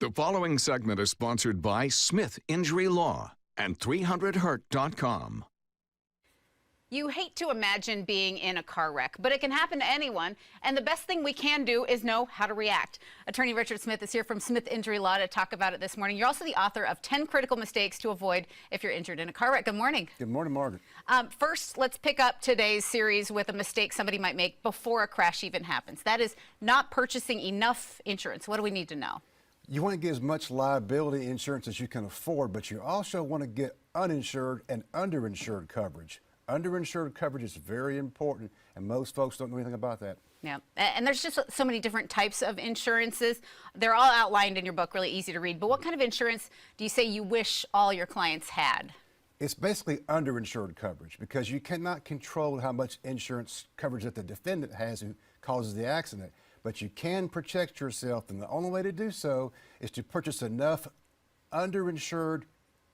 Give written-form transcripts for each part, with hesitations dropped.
The following segment is sponsored by Smith Injury Law and 300hurt.com. You hate to imagine being in a car wreck, but it can happen to anyone, and the best thing we can do is know how to react. Attorney Richard Smith is here from Smith Injury Law to talk about it this morning. You're also the author of 10 Critical Mistakes to Avoid If You're Injured in a Car Wreck. Good morning. Good morning, Margaret. First, let's pick up today's series with a mistake somebody might make before a crash even happens. That is not purchasing enough insurance. What do we need to know? You want to get as much liability insurance as you can afford, but you also want to get uninsured and underinsured coverage. Underinsured coverage is very important, and most folks don't know anything about that. Yeah, and there's just so many different types of insurances. They're all outlined in your book, really easy to read. But what kind of insurance do you say you wish all your clients had? It's basically underinsured coverage because you cannot control how much insurance coverage that the defendant has who causes the accident. But you can protect yourself, and the only way to do so is to purchase enough underinsured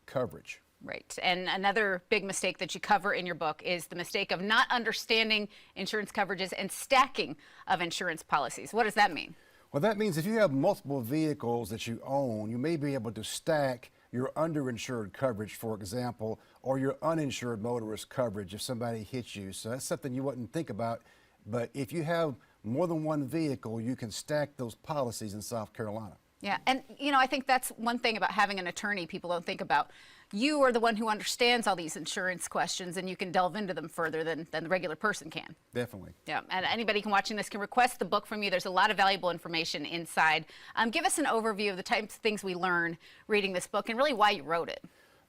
coverage. Right. And another big mistake that you cover in your book is the mistake of not understanding insurance coverages and stacking of insurance policies. What does that mean? Well, that means if you have multiple vehicles that you own, you may be able to stack your underinsured coverage, for example, or your uninsured motorist coverage if somebody hits you. So that's something you wouldn't think about. But if you have more than one vehicle, you can stack those policies in South Carolina. Yeah, and you know, I think that's one thing about having an attorney people don't think about. You are the one who understands all these insurance questions, and you can delve into them further than the regular person can. Definitely. Yeah, and anybody watching this can request the book from you. There's a lot of valuable information inside. Give us an overview of the types of things we learn reading this book and really why you wrote it.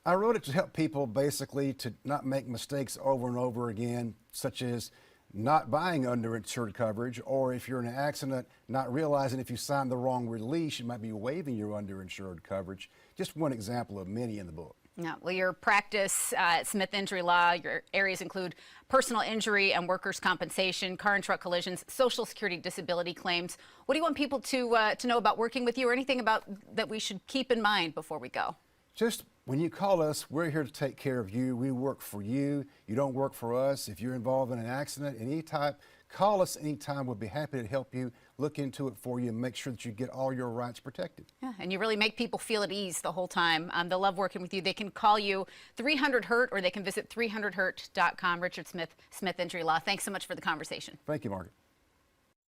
I wrote it to help people basically to not make mistakes over and over again, such as not buying underinsured coverage, or if you're in an accident, not realizing if you signed the wrong release, you might be waiving your underinsured coverage. Just one example of many in the book. Yeah, well, your practice at Smith Injury Law, your areas include personal injury and workers' compensation, car and truck collisions, Social Security disability claims. What do you want people to know about working with you, or anything about that we should keep in mind before we go? Just when you call us, we're here to take care of you. We work for you. You don't work for us. If you're involved in an accident, any type, call us anytime. We'll be happy to help you, look into it for you, and make sure that you get all your rights protected. Yeah, and you really make people feel at ease the whole time. They'll love working with you. They can call you 300-HURT, or they can visit 300hurt.com. Richard Smith, Smith Injury Law. Thanks so much for the conversation. Thank you, Margaret.